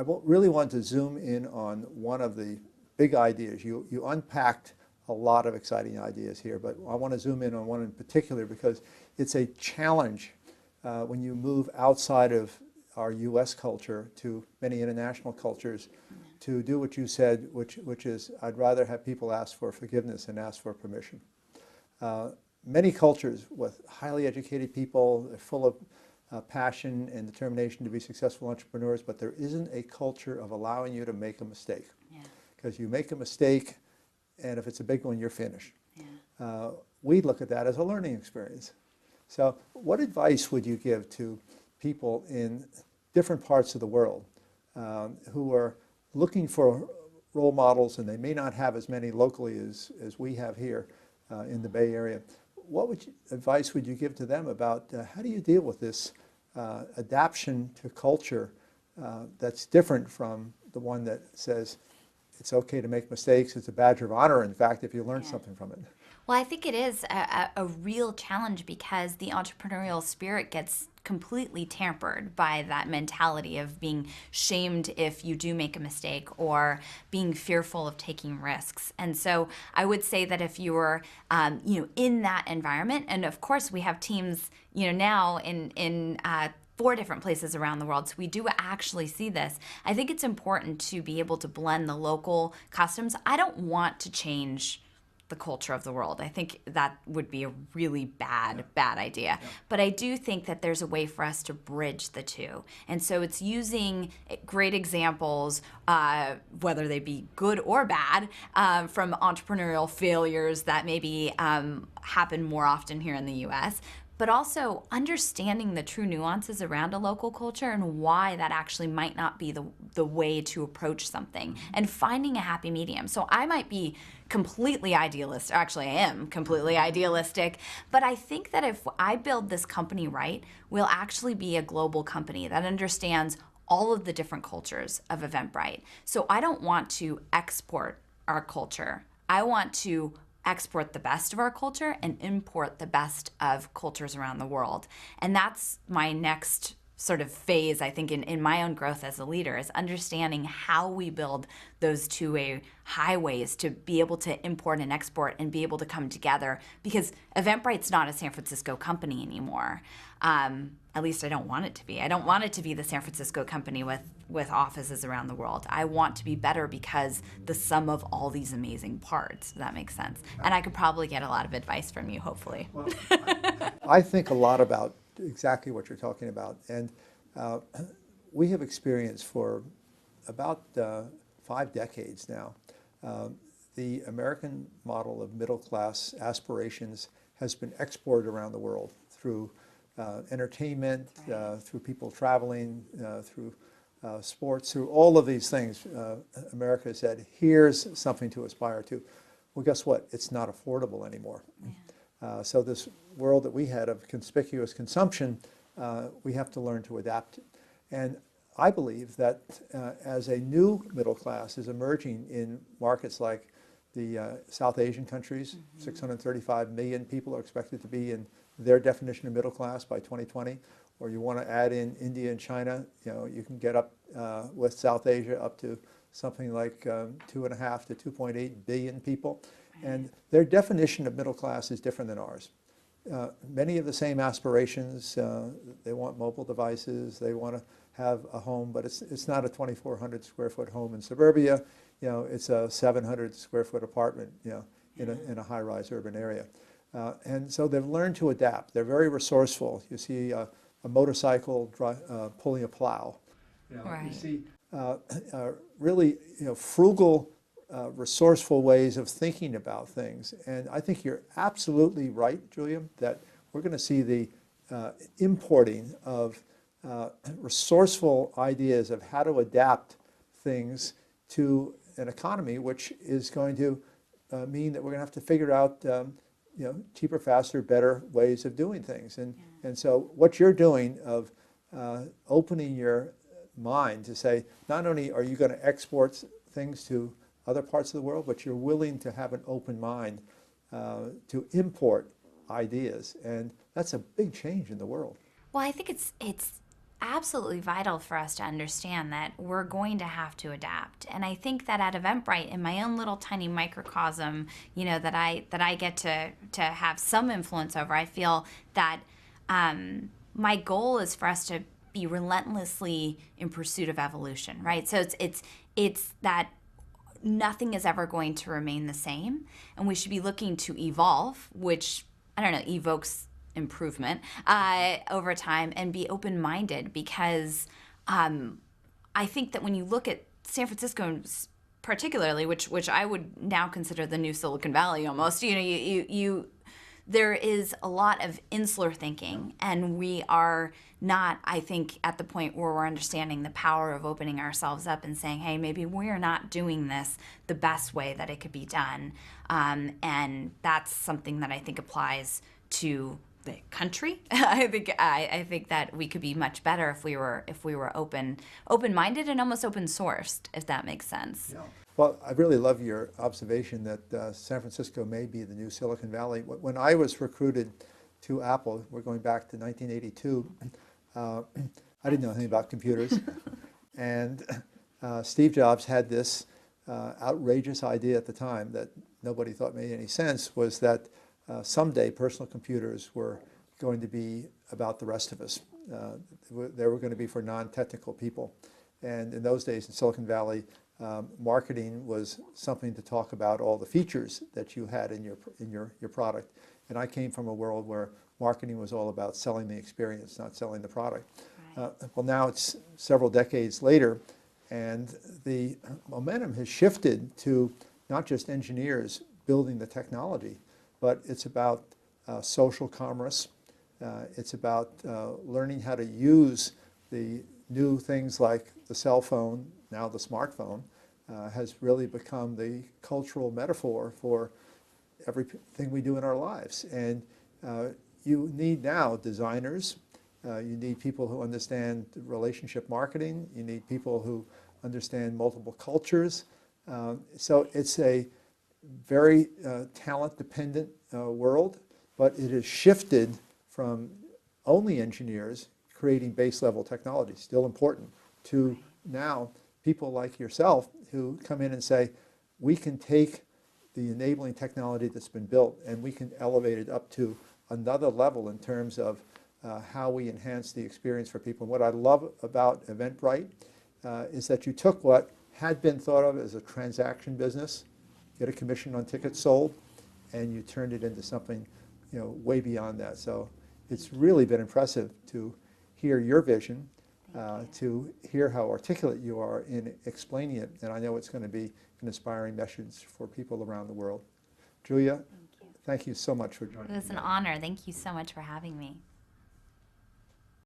really want to zoom in on one of the big ideas. You unpacked a lot of exciting ideas here, but I want to zoom in on one in particular because it's a challenge when you move outside of our U.S. culture to many international cultures to do what you said, which is I'd rather have people ask for forgiveness than ask for permission. Many cultures with highly educated people, they're full of passion and determination to be successful entrepreneurs, but there isn't a culture of allowing you to make a mistake. Because you make a mistake, and if it's a big one, you're finished. We look at that as a learning experience. So what advice would you give to people in different parts of the world who are looking for role models, and they may not have as many locally as we have here in the Bay Area? What advice would you give to them about how do you deal with this adaptation to culture that's different from the one that says it's okay to make mistakes, it's a badge of honor, in fact, if you learn something from it? Well, I think it is a real challenge because the entrepreneurial spirit gets completely tampered by that mentality of being shamed if you do make a mistake or being fearful of taking risks. And so I would say that if you were, in that environment, and of course we have teams, now in 4 different places around the world. So we do actually see this. I think it's important to be able to blend the local customs. I don't want to change the culture of the world. I think that would be a really bad idea. But I do think that there's a way for us to bridge the two. And so it's using great examples, whether they be good or bad, from entrepreneurial failures that maybe happen more often here in the US, but also understanding the true nuances around a local culture and why that actually might not be the way to approach something, and finding a happy medium. So I might be completely idealistic, actually I am completely idealistic, but I think that if I build this company right, we'll actually be a global company that understands all of the different cultures of Eventbrite. So I don't want to export our culture. I want to export the best of our culture and import the best of cultures around the world. And that's my next sort of phase, I think, in my own growth as a leader, is understanding how we build those two-way highways to be able to import and export and be able to come together. Because Eventbrite's not a San Francisco company anymore. At least I don't want it to be. I don't want it to be the San Francisco company with offices around the world. I want to be better because the sum of all these amazing parts, if that makes sense. And I could probably get a lot of advice from you, hopefully. Well, I think a lot about exactly what you're talking about. And we have experienced for about 5 decades now, the American model of middle-class aspirations has been exported around the world through entertainment, through people traveling, through sports, through all of these things. America said, here's something to aspire to. Well, guess what? It's not affordable anymore. So this world that we had of conspicuous consumption, we have to learn to adapt. And I believe that as a new middle class is emerging in markets like the South Asian countries, 635 million people are expected to be in their definition of middle class by 2020, or you want to add in India and China, you can get up with South Asia up to something like 2.5 to 2.8 billion people. And their definition of middle class is different than ours. Many of the same aspirations. They want mobile devices. They want to have a home, but it's not a 2,400 square foot home in suburbia. It's a 700 square foot apartment, in a high-rise urban area. And so they've learned to adapt. They're very resourceful. You see a motorcycle pulling a plow. You see really frugal, resourceful ways of thinking about things. And I think you're absolutely right, Julia, that we're going to see the importing of resourceful ideas of how to adapt things to an economy, which is going to mean that we're going to have to figure out cheaper, faster, better ways of doing things. And so what you're doing of opening your mind to say, not only are you going to export things to other parts of the world, but you're willing to have an open mind to import ideas. And that's a big change in the world. Well, I think it's absolutely vital for us to understand that we're going to have to adapt. And I think that at Eventbrite, in my own little tiny microcosm, that I get to have some influence over, I feel that my goal is for us to be relentlessly in pursuit of evolution, right? So it's that nothing is ever going to remain the same, and we should be looking to evolve, which, I don't know, evokes improvement over time, and be open-minded, because I think that when you look at San Francisco particularly, which I would now consider the new Silicon Valley almost, you there is a lot of insular thinking, and we are not, I think, at the point where we're understanding the power of opening ourselves up and saying, hey, maybe we're not doing this the best way that it could be done. And that's something that I think applies to the country. I think that we could be much better if we were open-minded and almost open-sourced, if that makes sense. Yeah. Well, I really love your observation that San Francisco may be the new Silicon Valley. When I was recruited to Apple, we're going back to 1982, I didn't know anything about computers. And Steve Jobs had this outrageous idea at the time that nobody thought made any sense, was that someday personal computers were going to be about the rest of us. They were going to be for non-technical people. And in those days in Silicon Valley, marketing was something to talk about all the features that you had in your product. And I came from a world where marketing was all about selling the experience, not selling the product. Right. Well, now it's several decades later, and the momentum has shifted to not just engineers building the technology, but it's about social commerce. It's about learning how to use the new things like the cell phone, now the smartphone, has really become the cultural metaphor for everything we do in our lives. And you need now designers, you need people who understand relationship marketing, you need people who understand multiple cultures. So it's a very talent-dependent world, but it has shifted from only engineers creating base-level technology, still important, to now people like yourself who come in and say, we can take the enabling technology that's been built and we can elevate it up to another level in terms of how we enhance the experience for people. And what I love about Eventbrite is that you took what had been thought of as a transaction business, get a commission on tickets sold, and you turned it into something way beyond that. So it's really been impressive to hear your vision, to hear how articulate you are in explaining it, and I know it's going to be an inspiring message for people around the world. Julia, thank you so much for joining me. It was an honor. Thank you so much for having me.